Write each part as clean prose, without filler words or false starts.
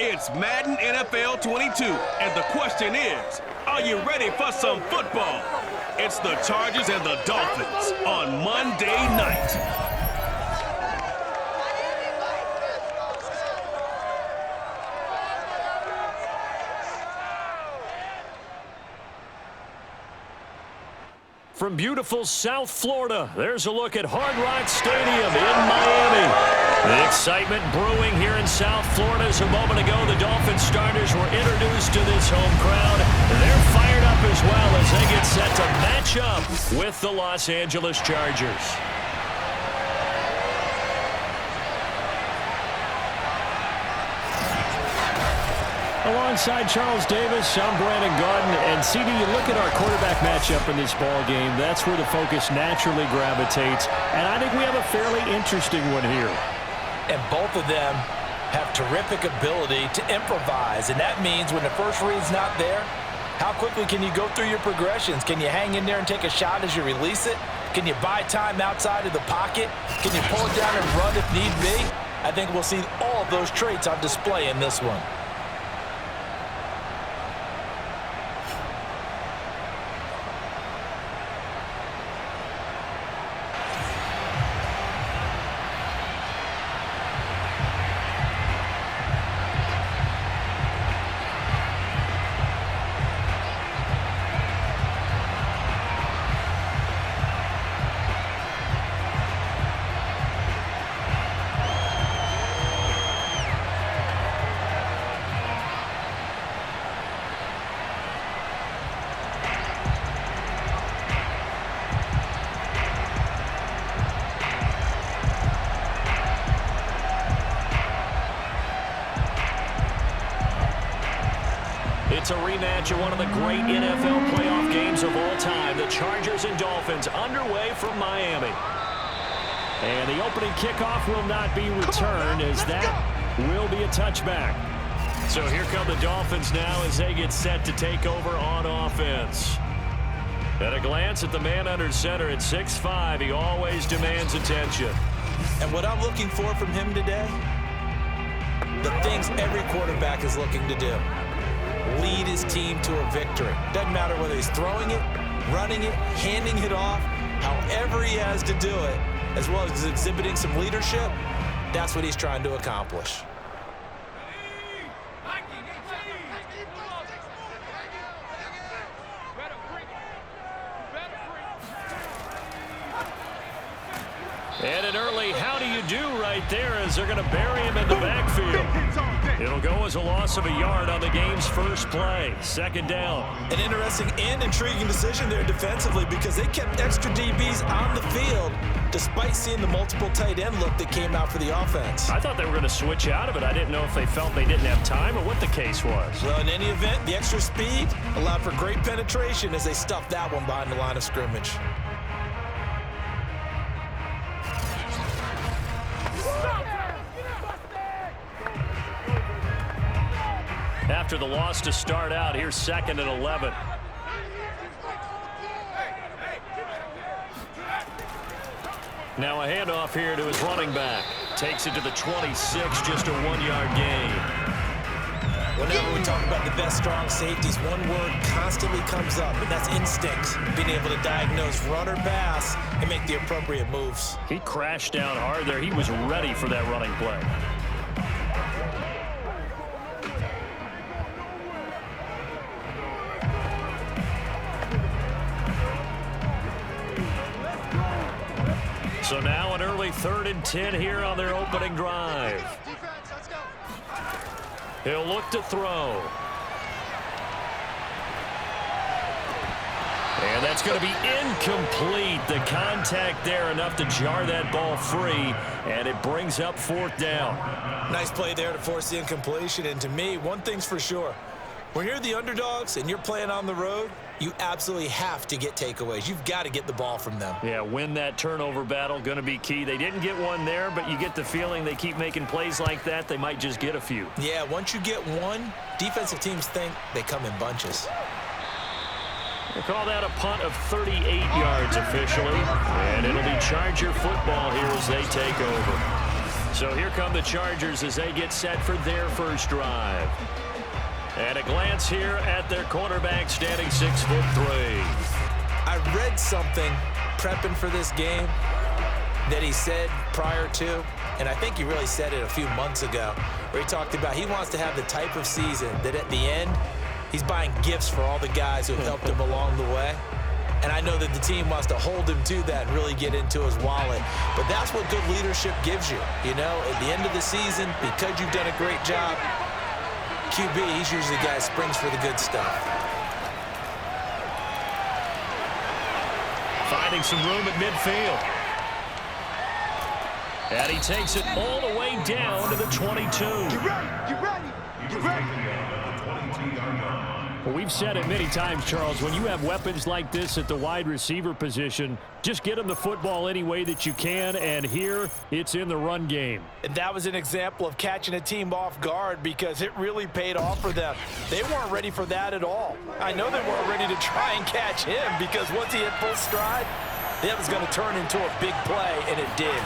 It's Madden NFL 22, and the question is, are you ready for some football? It's the Chargers and the Dolphins on Monday night. From beautiful South Florida, there's a look at Hard Rock Stadium in Miami. The excitement brewing here in South Florida as a moment ago. The Dolphins starters were introduced to this home crowd. They're fired up as well as they get set to match up with the Los Angeles Chargers. Alongside Charles Davis, I'm Brandon Gaudin, and CD, you look at our quarterback matchup in this ball game, that's where the focus naturally gravitates, and I think we have a fairly interesting one here. And both of them have terrific ability to improvise, and that means when the first read's not there, how quickly can you go through your progressions? Can you hang in there and take a shot as you release it? Can you buy time outside of the pocket? Can you pull it down and run if need be? I think we'll see all of those traits on display in this one. It's a rematch of one of the great NFL playoff games of all time. The Chargers and Dolphins underway from Miami. And the opening kickoff will not be returned as that will be a touchback. So here come the Dolphins now as they get set to take over on offense. At a glance at the man under center at 6'5", he always demands attention. And what I'm looking for from him today, the things every quarterback is looking to do. Lead his team to a victory. Doesn't matter whether he's throwing it, running it, handing it off, however he has to do it, as well as exhibiting some leadership, that's what he's trying to accomplish. And an early how do you do right there as they're going to bury him in the backfield. It'll go as a loss of a yard on the game's first play. Second down. An interesting and intriguing decision there defensively because they kept extra DBs on the field despite seeing the multiple tight end look that came out for the offense. I thought they were going to switch out of it. I didn't know if they felt they didn't have time or what the case was. Well, in any event, the extra speed allowed for great penetration as they stuffed that one behind the line of scrimmage. After the loss to start out, here's 2nd and 11. Now a handoff here to his running back. Takes it to the 26, just a 1-yard gain. Whenever we talk about the best strong safeties, one word constantly comes up, and that's instinct. Being able to diagnose run or pass and make the appropriate moves. He crashed down hard there. He was ready for that running play. So now an early 3rd and 10 here on their opening drive. He'll look to throw. And that's going to be incomplete. The contact there enough to jar that ball free, and it brings up 4th down. Nice play there to force the incompletion, and to me, one thing's for sure. When you're the underdogs and you're playing on the road, you absolutely have to get takeaways. You've got to get the ball from them. Yeah, win that turnover battle, going to be key. They didn't get one there, but you get the feeling they keep making plays like that, they might just get a few. Yeah, once you get one, defensive teams think they come in bunches. We'll call that a punt of 38 yards officially, and it'll be Charger football here as they take over. So here come the Chargers as they get set for their first drive. And a glance here at their quarterback, standing 6'3". I read something prepping for this game that he said prior to, and I think he really said it a few months ago, where he talked about he wants to have the type of season that at the end, he's buying gifts for all the guys who have helped him along the way. And I know that the team wants to hold him to that and really get into his wallet. But that's what good leadership gives you. You know, at the end of the season, because you've done a great job, QB, he's usually the guy who springs for the good stuff. Finding some room at midfield. And he takes it all the way down to the 22. Get ready, get ready, get ready. Well, we've said it many times, Charles, when you have weapons like this at the wide receiver position, just get them the football any way that you can, and here it's in the run game. And that was an example of catching a team off guard because it really paid off for them. They weren't ready for that at all. I know they weren't ready to try and catch him because once he hit full stride, that was going to turn into a big play, and it did.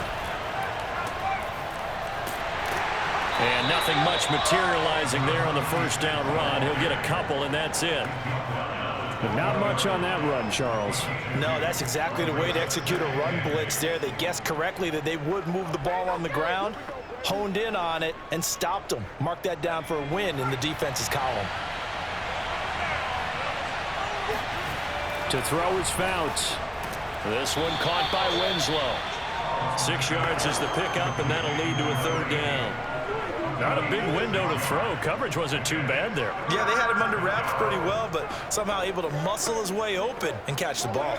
And nothing much materializing there on the first down run. He'll get a couple, and that's it. But not much on that run, Charles. No, that's exactly the way to execute a run blitz there. They guessed correctly that they would move the ball on the ground, honed in on it, and stopped them. Mark that down for a win in the defense's column. To throw is Fouts. This one caught by Winslow. 6 yards is the pickup, and that'll lead to a third down. Not a big window to throw. Coverage wasn't too bad there. Yeah, they had him under wraps pretty well, but somehow able to muscle his way open and catch the ball.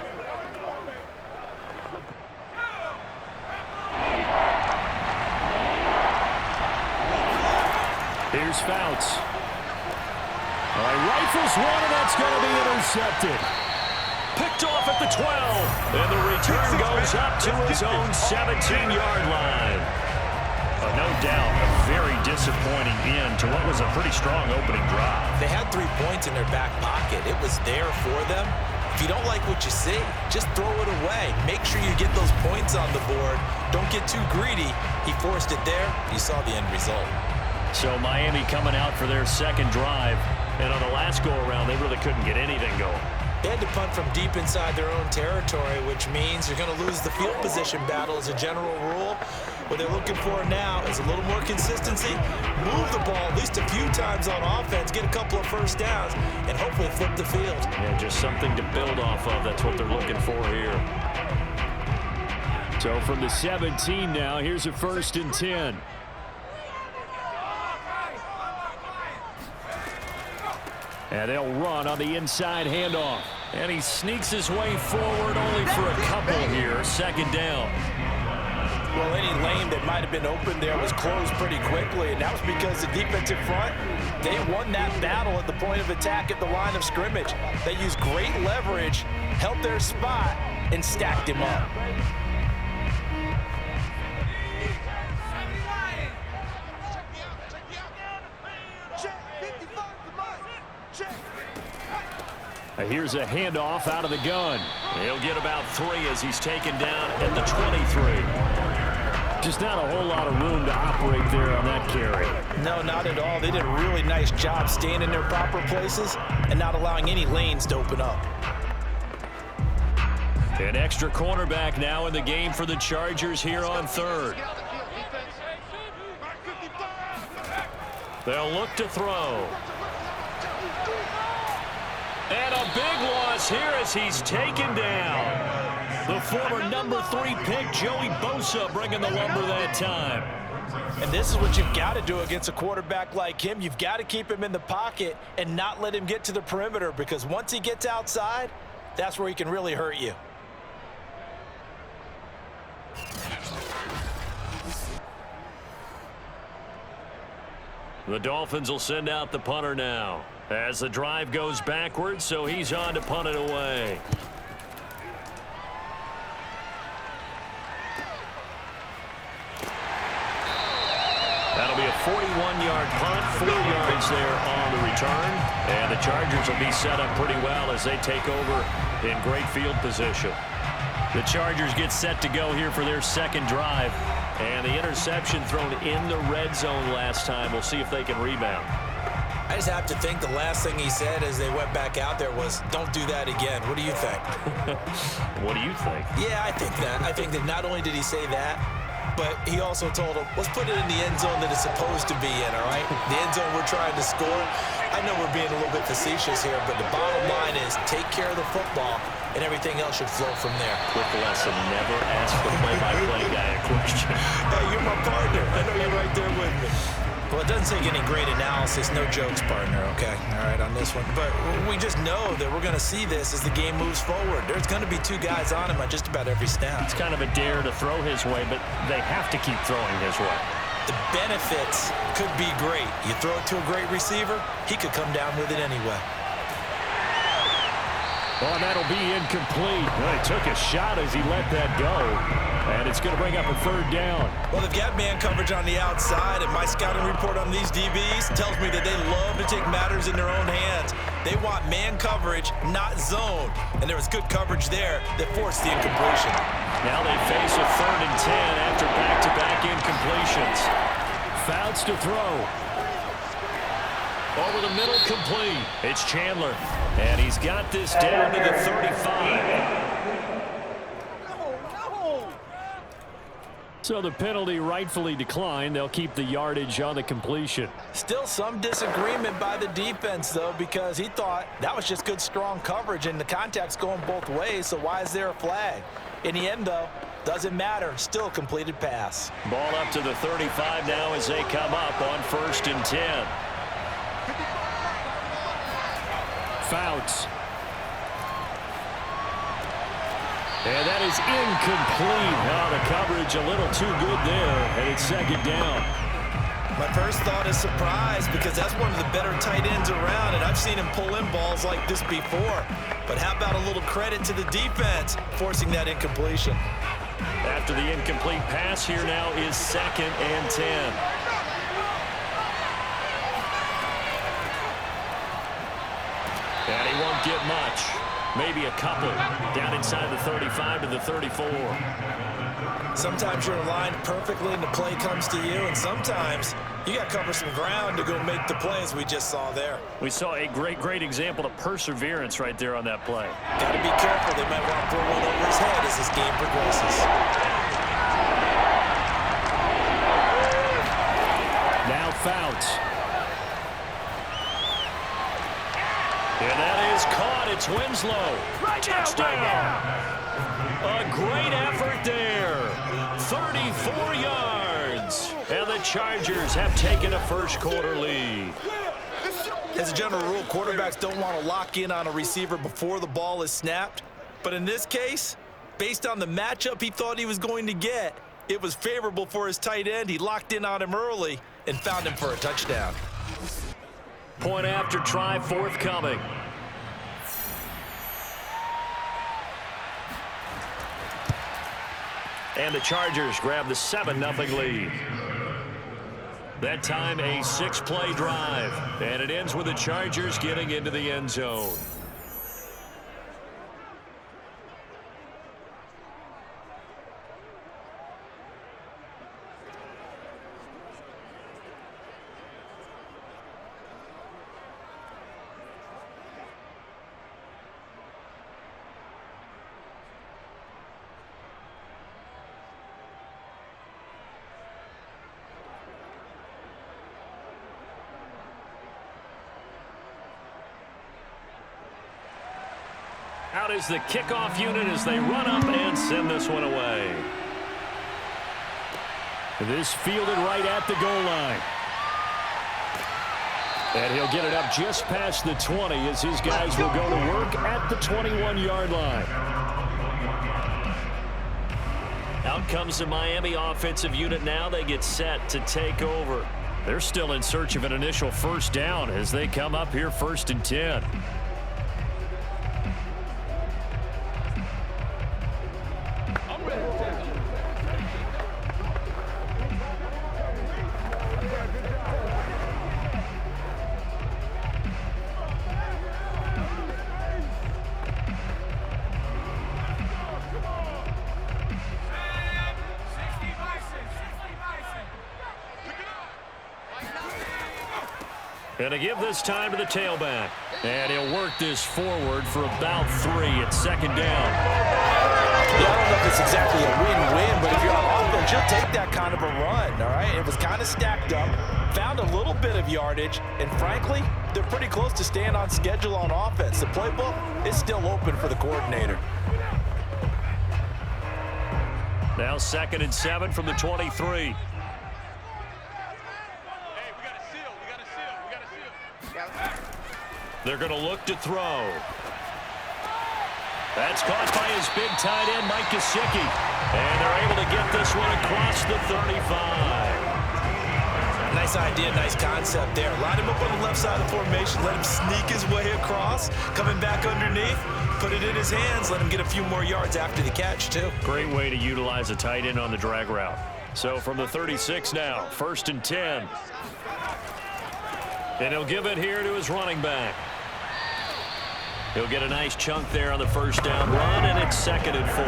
Here's Fouts. All right, rifles one, and that's going to be intercepted. Picked off at the 12, and the return goes up to his own 17-yard line. But no doubt, a very disappointing end to what was a pretty strong opening drive. They had 3 points in their back pocket. It was there for them. If you don't like what you see, just throw it away. Make sure you get those points on the board. Don't get too greedy. He forced it there. You saw the end result. So Miami coming out for their second drive, and on the last go-around, they really couldn't get anything going. They had to punt from deep inside their own territory, which means you're going to lose the field position battle as a general rule. What they're looking for now is a little more consistency, move the ball at least a few times on offense, get a couple of first downs, and hopefully flip the field. Yeah, just something to build off of. That's what they're looking for here. So from the 17 now, here's a 1st and 10. And they'll run on the inside handoff. And he sneaks his way forward only for a couple here. 2nd down. Well, any lane that might have been open there was closed pretty quickly, and that was because the defensive front, they won that battle at the point of attack at the line of scrimmage. They used great leverage, held their spot, and stacked him up. Here's a handoff out of the gun. He'll get about 3 as he's taken down at the 23. Just not a whole lot of room to operate there on that carry. No, not at all. They did a really nice job staying in their proper places and not allowing any lanes to open up. An extra cornerback now in the game for the Chargers here on 3rd. They'll look to throw. And a big loss here as he's taken down. The former number 3 pick, Joey Bosa, bringing the lumber that time. And this is what you've got to do against a quarterback like him. You've got to keep him in the pocket and not let him get to the perimeter, because once he gets outside, that's where he can really hurt you. The Dolphins will send out the punter now as the drive goes backwards, so he's on to punt it away. That'll be a 41-yard punt, 4 yards there on the return, and the Chargers will be set up pretty well as they take over in great field position. The Chargers get set to go here for their second drive. And the interception thrown in the red zone last time. We'll see if they can rebound. I just have to think the last thing he said as they went back out there was, don't do that again. What do you think? What do you think? Yeah, I think that. I think that not only did he say that, but he also told him, let's put it in the end zone that it's supposed to be in, all right? The end zone we're trying to score. I know we're being a little bit facetious here, but the bottom line is take care of the football, and everything else should flow from there. Quick lesson, never ask the play-by-play guy a question. Hey, you're my partner. I know you're right there with me. Well, it doesn't take any great analysis, no jokes, partner, okay? All right, on this one. But we just know that we're going to see this as the game moves forward. There's going to be two guys on him on just about every snap. It's kind of a dare to throw his way, but they have to keep throwing his way. The benefits could be great. You throw it to a great receiver, he could come down with it anyway. Well, and that'll be incomplete. Well, he took a shot as he let that go. And it's going to bring up a third down. Well, they've got man coverage on the outside, and my scouting report on these DBs tells me that they love to take matters in their own hands. They want man coverage, not zone. And there was good coverage there that forced the incompletion. Now they face a 3rd and 10 after back-to-back incompletions. Fouts to throw. Over the middle, complete. It's Chandler. And he's got this down to the 35. So the penalty rightfully declined. They'll keep the yardage on the completion. Still some disagreement by the defense, though, because he thought that was just good, strong coverage, and the contact's going both ways, so why is there a flag? In the end, though, doesn't matter. Still a completed pass. Ball up to the 35 now as they come up on 1st and 10. Fouts. And that is incomplete. Now the coverage a little too good there, and it's 2nd down. My first thought is surprise, because that's one of the better tight ends around, and I've seen him pull in balls like this before. But how about a little credit to the defense forcing that incompletion? After the incomplete pass, here now is 2nd and 10. And he won't get much. Maybe a couple. Down inside the 35 to the 34. Sometimes you're aligned perfectly and the play comes to you, and sometimes you got to cover some ground to go make the play, as we just saw there. We saw a great example of perseverance right there on that play. Got to be careful. They might want to throw one over his head as this game progresses. Now Fouts. And that is caught. It's Winslow. Touchdown. A great effort there. 34 yards. And the Chargers have taken a first-quarter lead. As a general rule, quarterbacks don't want to lock in on a receiver before the ball is snapped. But in this case, based on the matchup he thought he was going to get, it was favorable for his tight end. He locked in on him early and found him for a touchdown. Point after try forthcoming. And the Chargers grab the 7-0 lead. That time a 6-play drive. And it ends with the Chargers getting into the end zone. Out is the kickoff unit as they run up and send this one away. This fielded right at the goal line. And he'll get it up just past the 20 as his guys will go to work at the 21-yard line. Out comes the Miami offensive unit now. They get set to take over. They're still in search of an initial first down as they come up here 1st and 10. And to give this time to the tailback. And he'll work this forward for about 3 at second down. Yeah, I don't know if it's exactly a win-win, but if you're on offense, you'll take that kind of a run, all right? It was kind of stacked up, found a little bit of yardage, and frankly, they're pretty close to staying on schedule on offense. The playbook is still open for the coordinator. Now 2nd and 7 from the 23. They're going to look to throw. That's caught by his big tight end, Mike Gesicki. And they're able to get this one across the 35. Nice idea, nice concept there. Line him up on the left side of the formation, let him sneak his way across, coming back underneath, put it in his hands, let him get a few more yards after the catch, too. Great way to utilize a tight end on the drag route. So from the 36 now, 1st and 10. And he'll give it here to his running back. He'll get a nice chunk there on the 1st down run, and it's 2nd and 4.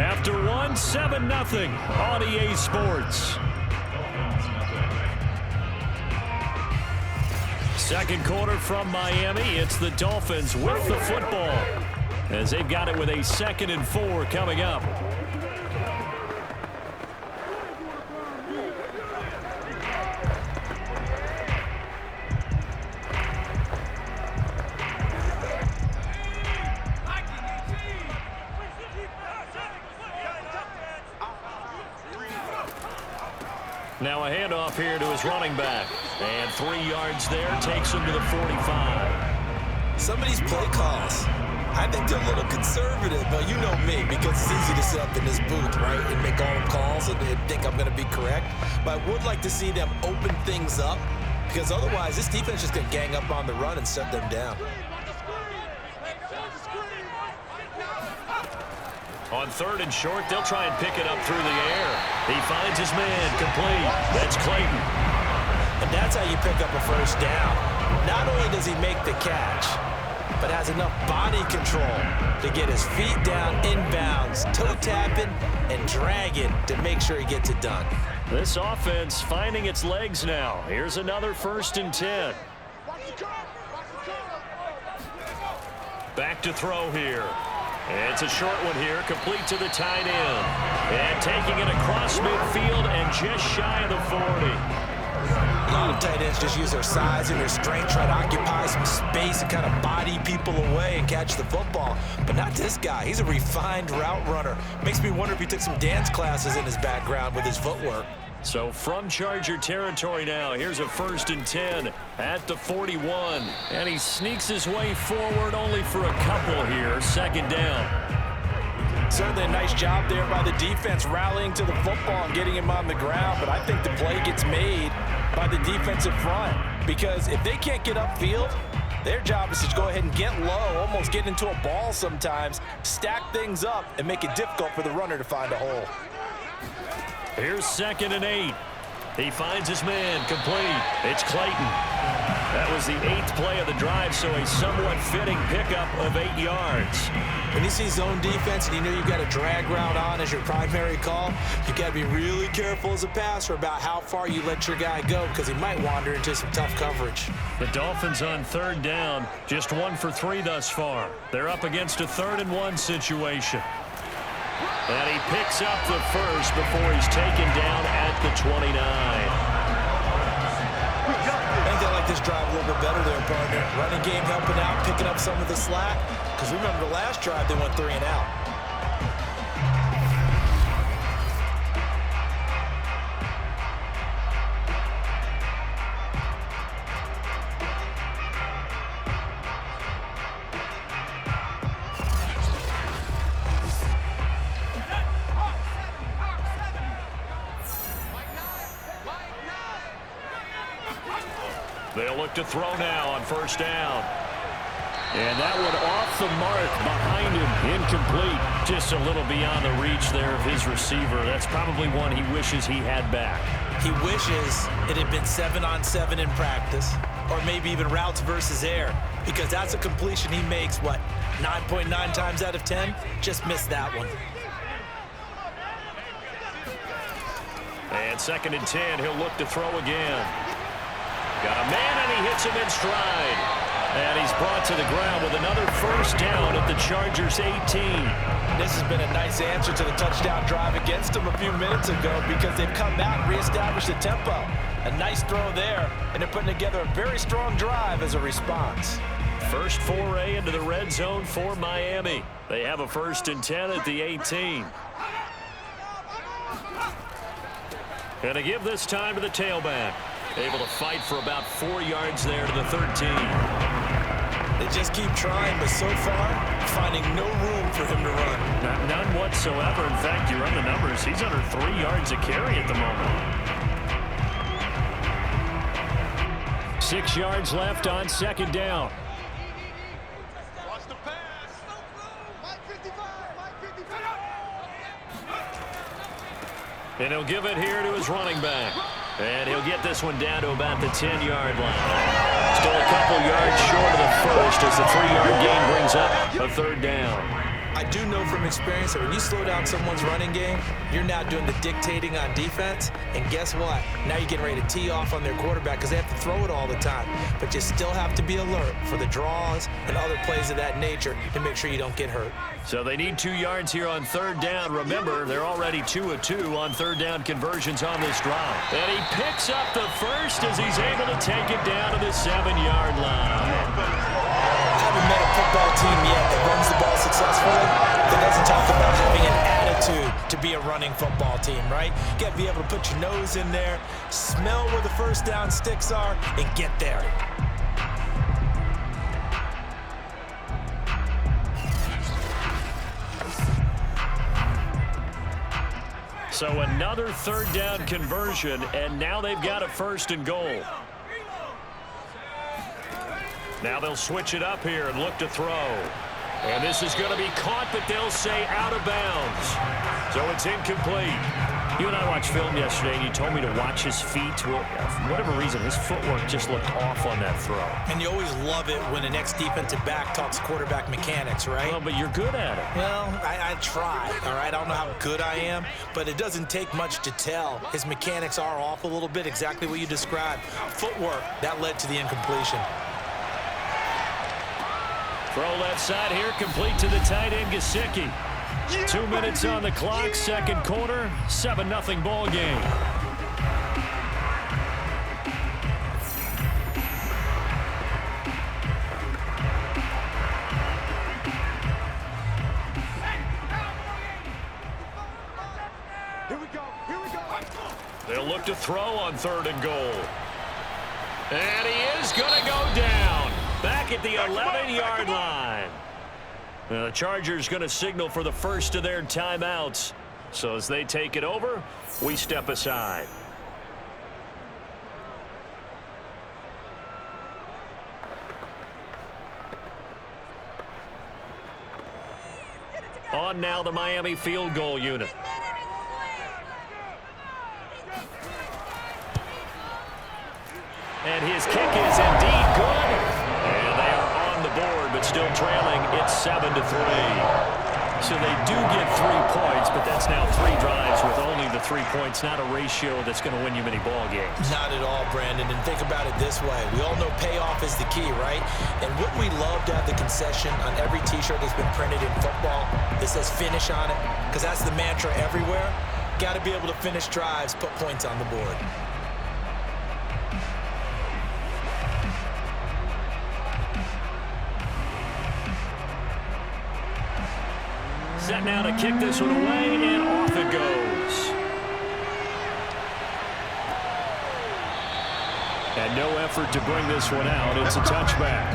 After 1, 7-0 on EA Sports. Second quarter from Miami. It's the Dolphins with the football as they've got it with a 2nd and 4 coming up. Now a handoff here to his running back. And 3 yards there takes him to the 45. Some of these play calls, I think they're a little conservative, but you know me, because it's easy to sit up in this booth, right, and make all the calls and think I'm going to be correct. But I would like to see them open things up, because otherwise this defense is going to gang up on the run and shut them down. On 3rd and short, they'll try and pick it up through the air. He finds his man, complete. That's Clayton. And that's how you pick up a 1st down. Not only does he make the catch, but has enough body control to get his feet down inbounds, toe tapping and dragging to make sure he gets it done. This offense finding its legs now. Here's another 1st and 10. Back to throw here. It's a short one here, complete to the tight end. And taking it across midfield and just shy of the 40. A lot of tight ends just use their size and their strength, try to occupy some space and kind of body people away and catch the football. But not this guy. He's a refined route runner. Makes me wonder if he took some dance classes in his background with his footwork. So from Charger territory now, here's a 1st and 10 at the 41. And he sneaks his way forward only for a couple here. 2nd down. Certainly a nice job there by the defense rallying to the football and getting him on the ground. But I think the play gets made by the defensive front. Because if they can't get upfield, their job is to go ahead and get low, almost get into a ball sometimes, stack things up, and make it difficult for the runner to find a hole. Here's 2nd and 8. He finds his man, complete. It's Clayton. That was the 8th play of the drive, so a somewhat fitting pickup of 8 yards. When you see zone defense and you know you've got a drag route on as your primary call, you've got to be really careful as a passer about how far you let your guy go, because he might wander into some tough coverage. The Dolphins on 3rd down, just 1 for 3 thus far. They're up against a 3rd and 1 situation. And he picks up the 1st before he's taken down at the 29. I think they like this drive a little bit better there, partner. Running game helping out, picking up some of the slack. Because remember the last drive, they went 3 and out. They'll look to throw now on 1st down. And that one off the mark behind him, incomplete. Just a little beyond the reach there of his receiver. That's probably one he wishes he had back. He wishes it had been 7-on-7 in practice, or maybe even routes versus air, because that's a completion he makes, what, 9.9 times out of 10? Just missed that one. And 2nd and 10, he'll look to throw again. Got a man, and he hits him in stride. And he's brought to the ground with another first down at the Chargers' 18. This has been a nice answer to the touchdown drive against them a few minutes ago because they've come out and reestablished the tempo. A nice throw there, and they're putting together a very strong drive as a response. First foray into the red zone for Miami. They have a 1st and 10 at the 18. And to give this time to the tailback. Able to fight for about 4 yards there to the 13. They just keep trying, but so far, finding no room for him to run. None whatsoever. In fact, you run the numbers. He's under 3 yards a carry at the moment. 6 yards left on 2nd down. Watch the pass. Mike 55. And he'll give it here to his running back. And he'll get this one down to about the 10-yard line. Still a couple yards short of the first as the 3-yard gain brings up a 3rd down. I do know from experience that when you slow down someone's running game, you're now doing the dictating on defense. And guess what? Now you're getting ready to tee off on their quarterback because they have to throw it all the time. But you still have to be alert for the draws and other plays of that nature to make sure you don't get hurt. So they need 2 yards here on 3rd down. Remember, they're already 2 of 2 on 3rd down conversions on this drive. And he picks up the first as he's able to take it down to the 7-yard line. I haven't met a football team yet that runs the ball successfully that doesn't talk about having an attitude to be a running football team, right? You got to be able to put your nose in there, smell where the first down sticks are, and get there. So another 3rd down conversion, and now they've got a 1st and goal. Now they'll switch it up here and look to throw. And this is going to be caught, but they'll say out of bounds. So it's incomplete. You and I watched film yesterday, and you told me to watch his feet. Well, for whatever reason, his footwork just looked off on that throw. And you always love it when an ex-defensive back talks quarterback mechanics, right? Well, but you're good at it. Well, I try, all right? I don't know how good I am, but it doesn't take much to tell. His mechanics are off a little bit, exactly what you described. Footwork, that led to the incompletion. Throw left side here, complete to the tight end, Gesicki. 2 minutes on the clock, 2nd quarter, 7-0 ball game. Here we go. They'll look to throw on 3rd and goal. And he is going to go down. Back at the 11-yard line. Now the Chargers going to signal for the first of their timeouts. So as they take it over, we step aside. On now the Miami field goal unit. And his kick is indeed good. And they are on the board, but still trailing. It's 7-3. So they do get 3 points, but that's now 3 drives with only the 3 points. Not a ratio that's going to win you many ball games. Not at all, Brandon. And think about it this way. We all know payoff is the key, right? And wouldn't we love to have the concession on every T-shirt that's been printed in football that says finish on it? Because that's the mantra everywhere. Got to be able to finish drives, put points on the board. Set now to kick this one away, and off it goes. And no effort to bring this one out. It's a touchback.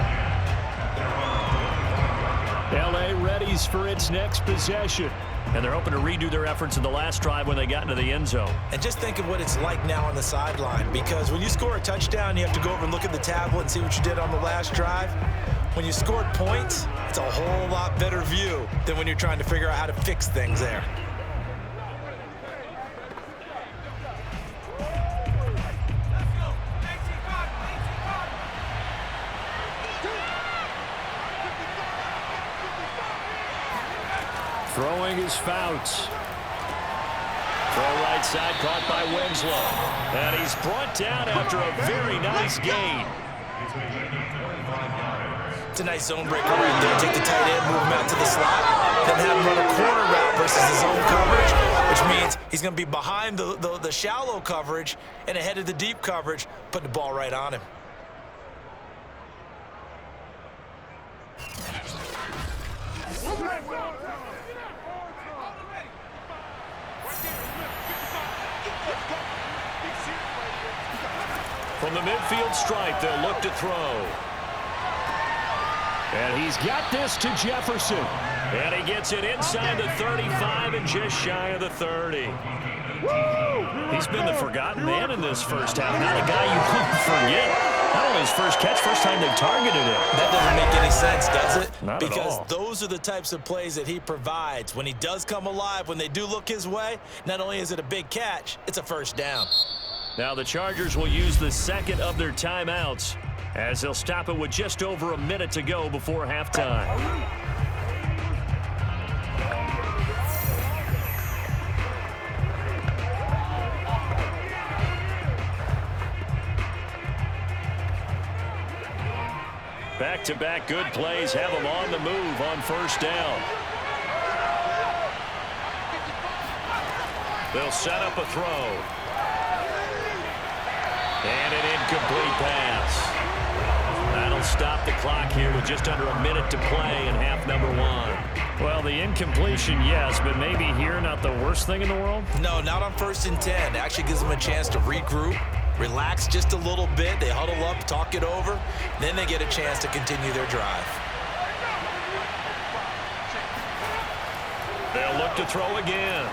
L.A. readies for its next possession. And they're hoping to redo their efforts in the last drive when they got into the end zone. And just think of what it's like now on the sideline, because when you score a touchdown, you have to go over and look at the tablet and see what you did on the last drive. When you scored points, it's a whole lot better view than when you're trying to figure out how to fix things there. Throwing is Fouts. Throw right side, caught by Winslow. And he's brought down after a very nice gain. It's a nice zone breaker right there. Take the tight end, move him out to the slot, then have him run a corner route versus the zone coverage, which means he's going to be behind the shallow coverage and ahead of the deep coverage, putting the ball right on him. From the midfield stripe, they'll look to throw. And he's got this to Jefferson. And he gets it inside the 35 and just shy of the 30. He's been the forgotten man in this first half. Not a guy you couldn't forget. Not only his first catch, first time they targeted him. That doesn't make any sense, does it? Not because at all. Those are the types of plays that he provides. When he does come alive, when they do look his way, not only is it a big catch, it's a first down. Now the Chargers will use the second of their timeouts as they'll stop it with just over a minute to go before halftime. Back-to-back good plays have them on the move on first down. They'll set up a throw. And an incomplete pass. That'll stop the clock here with just under a minute to play in half number one. Well, the incompletion, yes, but maybe here not the worst thing in the world? No, not on 1st and 10. It actually gives them a chance to regroup, relax just a little bit. They huddle up, talk it over, then they get a chance to continue their drive. They'll look to throw again.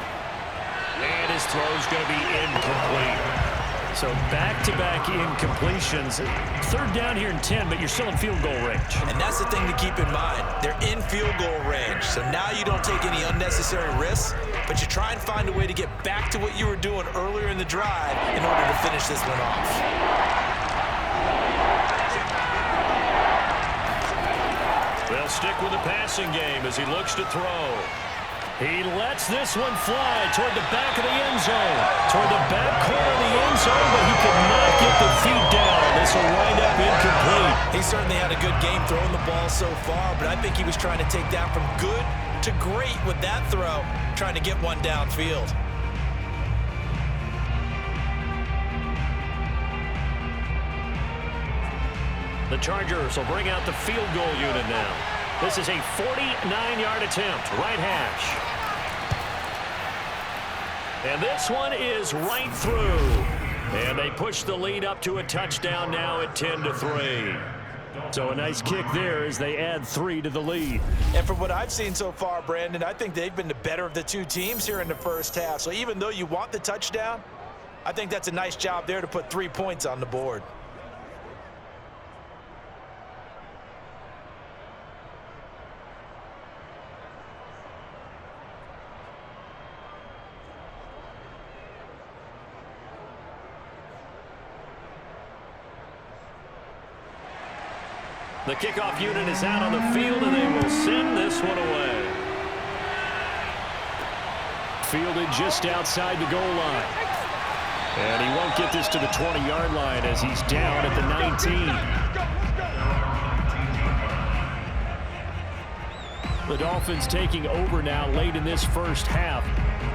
And his throw's going to be incomplete. So back-to-back incompletions. Third down here in 10, but you're still in field goal range. And that's the thing to keep in mind. They're in field goal range. So now you don't take any unnecessary risks, but you try and find a way to get back to what you were doing earlier in the drive in order to finish this one off. They'll stick with the passing game as he looks to throw. He lets this one fly toward the back of the end zone. Toward the back corner of the end zone, but he could not get the feet down. This will wind up incomplete. He certainly had a good game throwing the ball so far, but I think he was trying to take that from good to great with that throw, trying to get one downfield. The Chargers will bring out the field goal unit now. This is a 49-yard attempt, right hash. And this one is right through. And they push the lead up to a touchdown now at 10-3. So a nice kick there as they add 3 to the lead. And from what I've seen so far, Brandon, I think they've been the better of the two teams here in the first half. So even though you want the touchdown, I think that's a nice job there to put 3 points on the board. The kickoff unit is out on the field, and they will send this one away. Fielded just outside the goal line. And he won't get this to the 20-yard line as he's down at the 19. The Dolphins taking over now late in this first half.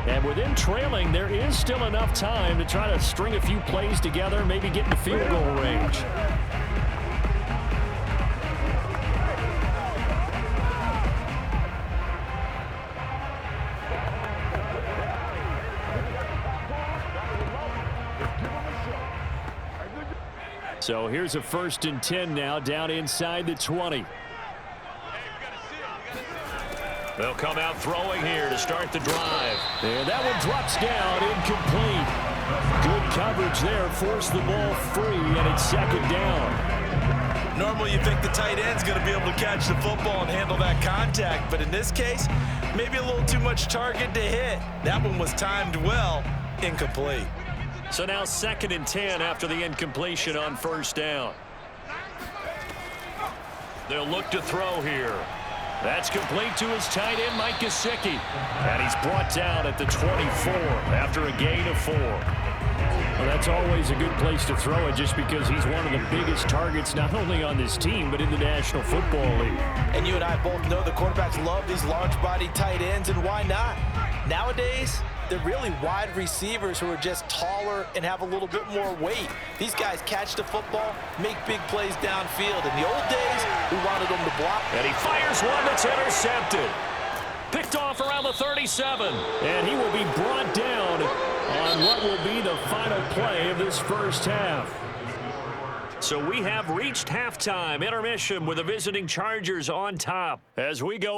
And with them trailing, there is still enough time to try to string a few plays together, maybe get in the field goal range. So here's a 1st and 10 now down inside the 20. They'll come out throwing here to start the drive. And that one drops down, incomplete. Good coverage there, forced the ball free, and it's 2nd down. Normally you think the tight end's going to be able to catch the football and handle that contact, but in this case, maybe a little too much target to hit. That one was timed well, incomplete. So now 2nd and 10 after the incompletion on 1st down. They'll look to throw here. That's complete to his tight end, Mike Gesicki. And he's brought down at the 24 after a gain of 4. Well, that's always a good place to throw it just because he's one of the biggest targets not only on this team but in the National Football League. And you and I both know the quarterbacks love these large-body tight ends, and why not? Nowadays, they're really wide receivers who are just taller and have a little bit more weight. These guys catch the football, make big plays downfield. In the old days, we wanted them to block. And he fires one that's intercepted. Picked off around the 37. And he will be brought down on what will be the final play of this first half. So we have reached halftime intermission with the visiting Chargers on top as we go